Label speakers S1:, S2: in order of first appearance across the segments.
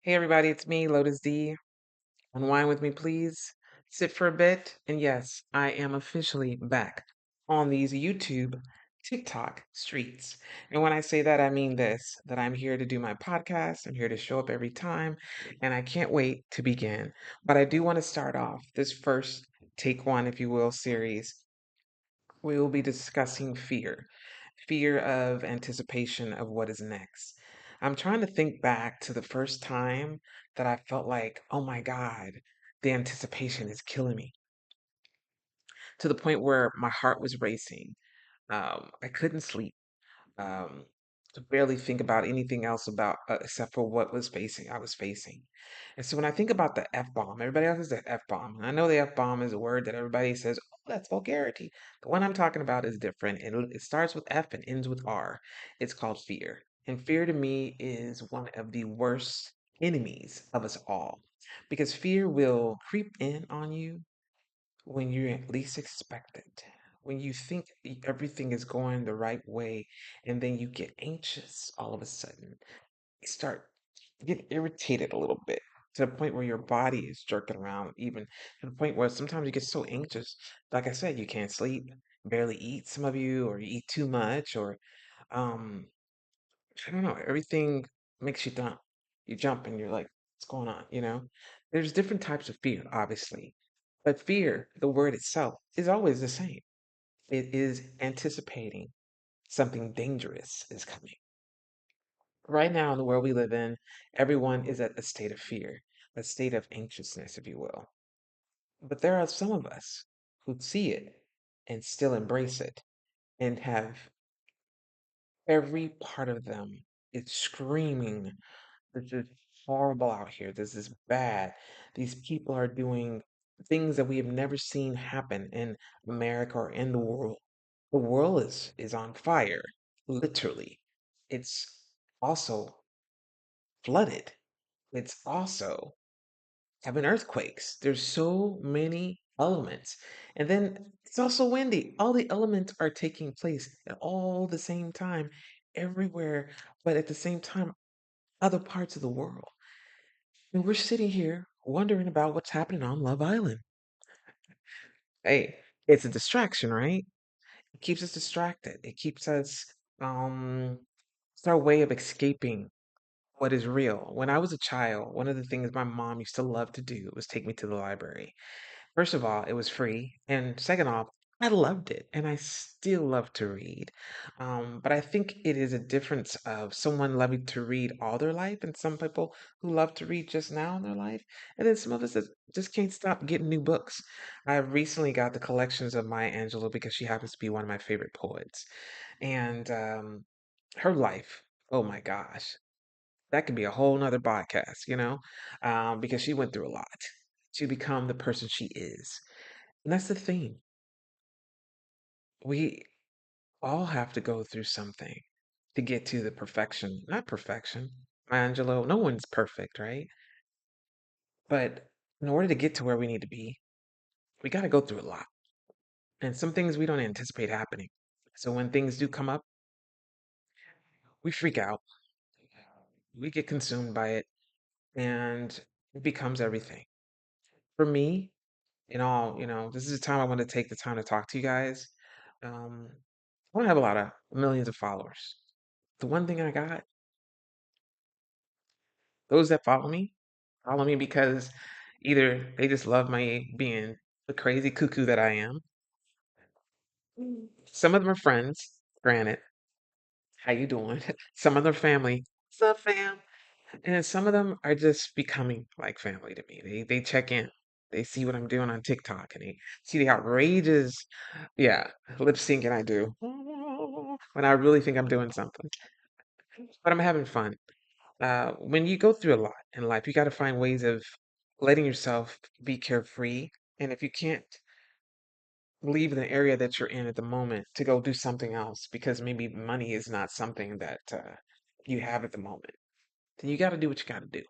S1: Hey everybody, it's me, Lotus D. Unwind with me, please. Sit for a bit. And yes, I am officially back on these YouTube, TikTok streets. And when I say that, I mean this, that I'm here to do my podcast. I'm here to show up every time, and I can't wait to begin. But I do want to start off this first take one, if you will, series. We will be discussing fear of anticipation of what is next. I'm trying to think back to the first time that I felt like, oh my God, the anticipation is killing me to the point where my heart was racing. I couldn't sleep. Um, to barely think about anything else about except for what I was facing. And so when I think about the F bomb, everybody else says the F bomb. I know the F bomb is a word that everybody says, oh, that's vulgarity. The one I'm talking about is different. It starts with F and ends with R. It's called fear. And fear to me is one of the worst enemies of us all because fear will creep in on you when you least expect it, when you think everything is going the right way, and then you get anxious all of a sudden. You start get irritated a little bit to the point where your body is jerking around, even to the point where sometimes you get so anxious. Like I said, you can't sleep, barely eat, some of you, or you eat too much, or um, I don't know, everything makes you dump. You jump and you're like, what's going on? There's different types of fear, obviously. But fear, the word itself, is always the same. It is anticipating something dangerous is coming. Right now, in the world we live in, everyone is at a state of fear, a state of anxiousness, if you will. But there are some of us who see it and still embrace it and have every part of them is screaming. This is horrible out here. This is bad. These people are doing things that we have never seen happen in America or in the world. The world is on fire, literally. It's also flooded. It's also having earthquakes. There's so many elements. And then it's also windy. All the elements are taking place at all the same time, everywhere, but at the same time, other parts of the world. And we're sitting here wondering about what's happening on Love Island. Hey, it's a distraction, right? It keeps us distracted. It keeps us, it's our way of escaping what is real. When I was a child, one of the things my mom used to love to do was take me to the library. First of all, it was free, and second off, I loved it, and I still love to read. But I think it is a difference of someone loving to read all their life, and some people who love to read just now in their life, and then some of us that just can't stop getting new books. I recently got the collections of Maya Angelou because she happens to be one of my favorite poets, and her life. Oh my gosh, that could be a whole nother podcast, because she went through a lot to become the person she is. And that's the thing. We all have to go through something to get to the perfection. Not perfection, Angelo. No one's perfect, right? But in order to get to where we need to be, we got to go through a lot. And some things we don't anticipate happening. So when things do come up, we freak out. We get consumed by it, and it becomes everything. For me, this is the time I want to take the time to talk to you guys. Um, I don't have a lot of millions of followers. The one thing I got, those that follow me because either they just love my being the crazy cuckoo that I am. Some of them are friends, granted. How you doing? Some of them are family. What's up, fam? And some of them are just becoming like family to me. They check in. They see what I'm doing on TikTok and they see the outrageous, yeah, lip syncing I do when I really think I'm doing something. But I'm having fun. When you go through a lot in life, you got to find ways of letting yourself be carefree. And if you can't leave the area that you're in at the moment to go do something else because maybe money is not something that you have at the moment, then you got to do what you got to do.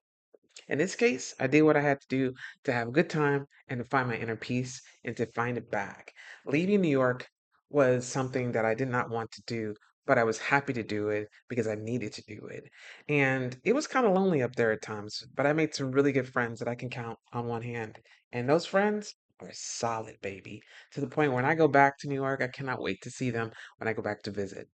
S1: In this case, I did what I had to do to have a good time and to find my inner peace and to find it back. Leaving New York was something that I did not want to do but I was happy to do it because I needed to do it. And it was kind of lonely up there at times, but I made some really good friends that I can count on one hand. And those friends are solid, baby, to the point when I go back to New York, I cannot wait to see them when I go back to visit.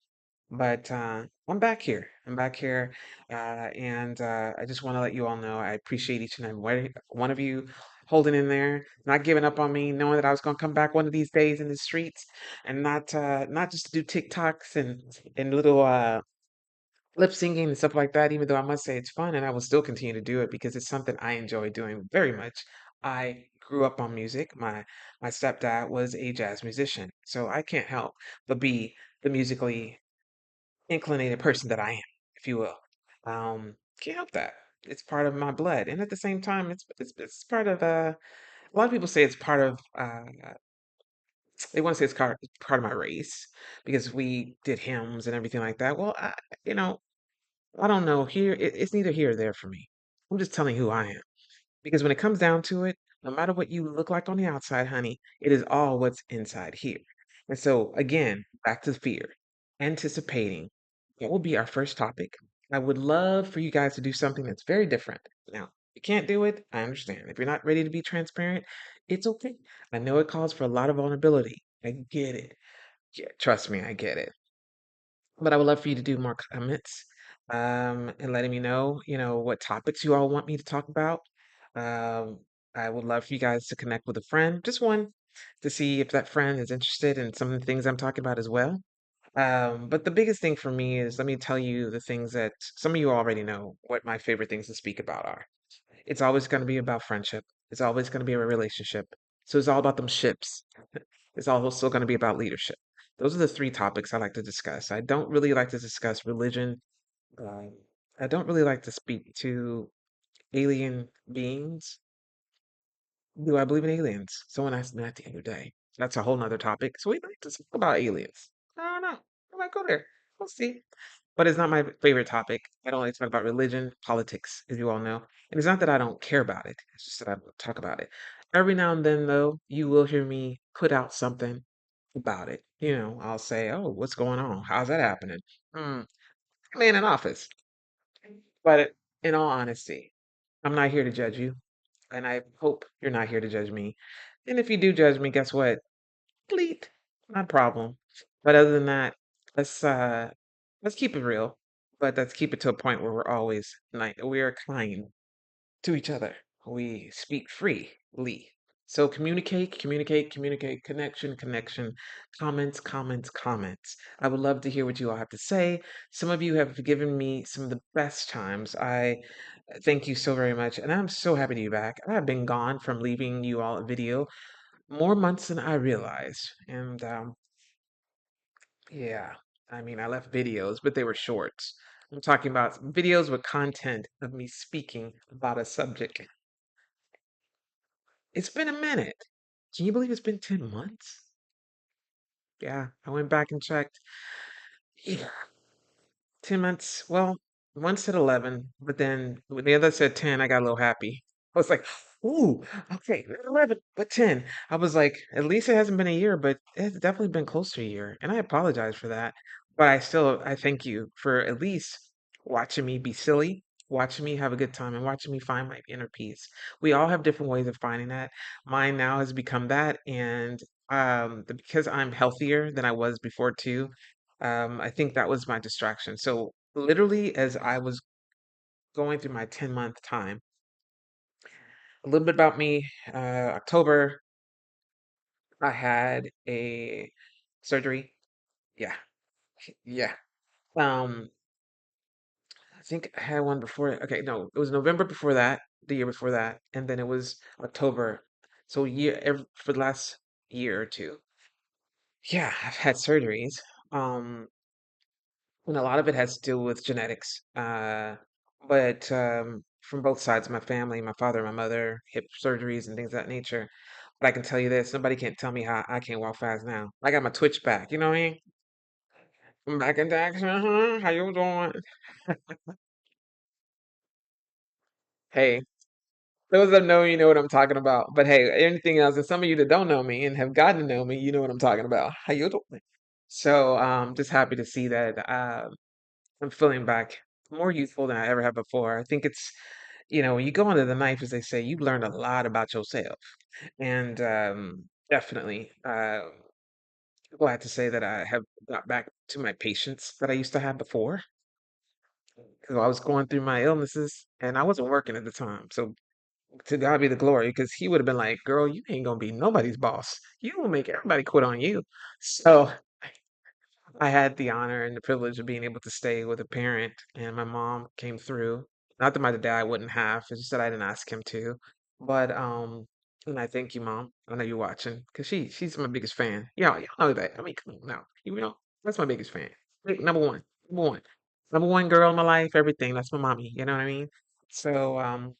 S1: But I'm back here. I'm back here. And I just want to let you all know I appreciate each and every one of you holding in there, not giving up on me, knowing that I was going to come back one of these days in the streets and not just to do TikToks and little lip syncing and stuff like that, even though I must say it's fun and I will still continue to do it because it's something I enjoy doing very much. I grew up on music. My stepdad was a jazz musician, so I can't help but be the musically inclinated person that I am, if you will. Can't help that. It's part of my blood, and at the same time, it's part of. A lot of people say it's part of. They want to say it's part of my race because we did hymns and everything like that. Well, you know, I don't know. It's neither here or there for me. I'm just telling you who I am. Because when it comes down to it, no matter what you look like on the outside, honey, it is all what's inside here. And so, again, back to fear, anticipating what will be our first topic. I would love for you guys to do something that's very different. Now, if you can't do it, I understand. If you're not ready to be transparent, it's okay. I know it calls for a lot of vulnerability. I get it. Yeah, trust me, I get it. But I would love for you to do more comments, and letting me know, what topics you all want me to talk about. Um, I would love for you guys to connect with a friend, just one, to see if that friend is interested in some of the things I'm talking about as well. But the biggest thing for me is let me tell you the things that some of you already know what my favorite things to speak about are. It's always going to be about friendship. It's always going to be a relationship. So it's all about them ships. It's also going to be about leadership. Those are the three topics I like to discuss. I don't really like to discuss religion. Um, I don't really like to speak to alien beings. Do I believe in aliens? Someone asked me that the other day. That's a whole nother topic. So we like to talk about aliens. I don't know. I might go there. We'll see. But it's not my favorite topic. I don't like to talk about religion, politics, as you all know. And it's not that I don't care about it. It's just that I don't talk about it. Every now and then, though, you will hear me put out something about it. I'll say, "Oh, what's going on? How's that happening?" Hmm, man in office. But in all honesty, I'm not here to judge you, and I hope you're not here to judge me. And if you do judge me, guess what? Delete. Not a problem. But other than that, let's uh let's keep it real. But let's keep it to a point where we are kind to each other. We speak freely. So communicate, communicate, communicate, connection, connection, comments, comments, comments. I would love to hear what you all have to say. Some of you have given me some of the best times. I thank you so very much. And I'm so happy to be back. I have been gone from leaving you all a video more months than I realized. And yeah, I mean, I left videos, but they were shorts. I'm talking about videos with content of me speaking about a subject. It's been a minute. Can you believe it's been 10 months? Yeah, I went back and checked. Yeah, 10 months. Well, one said 11, but then when the other said 10, I got a little happy. I was like, ooh, okay, not 11, but 10. I was like, at least it hasn't been a year, but it's definitely been close to a year. And I apologize for that. But I thank you for at least watching me be silly, watching me have a good time, and watching me find my inner peace. We all have different ways of finding that. Mine now has become that. And because I'm healthier than I was before too, I think that was my distraction. So literally, as I was going through my 10-month time, a little bit about me. October, I had a surgery. Yeah, yeah. Um, I think I had one before. Okay, no, it was November before that, the year before that, and then it was October. So for the last year or two. Yeah, I've had surgeries. Um, and a lot of it has to do with genetics. But from both sides of my family, my father and my mother, hip surgeries and things of that nature. But I can tell you this, nobody can't tell me how I can't walk fast now. I got my twitch back, you know what I mean? I'm back in action. How you doing? Hey, those that know you know what I'm talking about. But hey, anything else, and some of you that don't know me and have gotten to know me, you know what I'm talking about. How you doing? So just happy to see that I'm feeling back more youthful than I ever have before. I think it's, when you go under the knife, as they say, you learn a lot about yourself. And definitely glad to say that I have got back to my patience that I used to have before. Because I was going through my illnesses and I wasn't working at the time. So to God be the glory, because he would have been like, girl, you ain't gonna be nobody's boss. You will make everybody quit on you. So I had the honor and the privilege of being able to stay with a parent, and my mom came through. Not that my dad wouldn't have, it's just that I didn't ask him to. But and I thank you, mom. I know you're watching, because she's my biggest fan. You know that. I mean, come on now. That's my biggest fan. Number one. Number one. Number one girl in my life, everything. That's my mommy. You know what I mean? So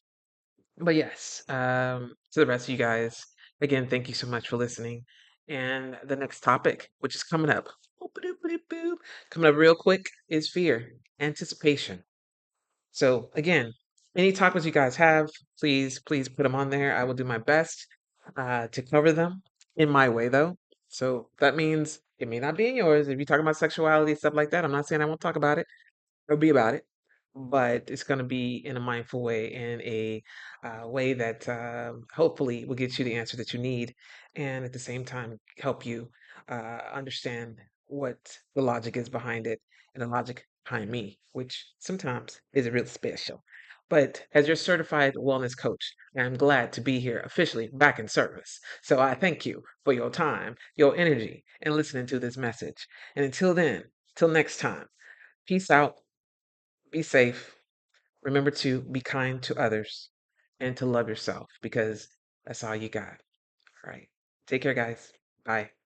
S1: but yes, to the rest of you guys, again, thank you so much for listening. And the next topic, which is coming up, boop, boop, boop, boop, coming up real quick, is fear, anticipation. So again, any topics you guys have, please put them on there. I will do my best to cover them in my way, though. So that means it may not be in yours. If you're talking about sexuality, stuff like that, I'm not saying I won't talk about it or be about it, but it's going to be in a mindful way, in a way that hopefully will get you the answer that you need, and at the same time help you understand what the logic is behind it and the logic behind me, which sometimes is real special. But as your certified wellness coach, I'm glad to be here officially back in service. So I thank you for your time, your energy, and listening to this message. And until then, till next time, peace out. Be safe. Remember to be kind to others and to love yourself because that's all you got. All right. Take care, guys. Bye.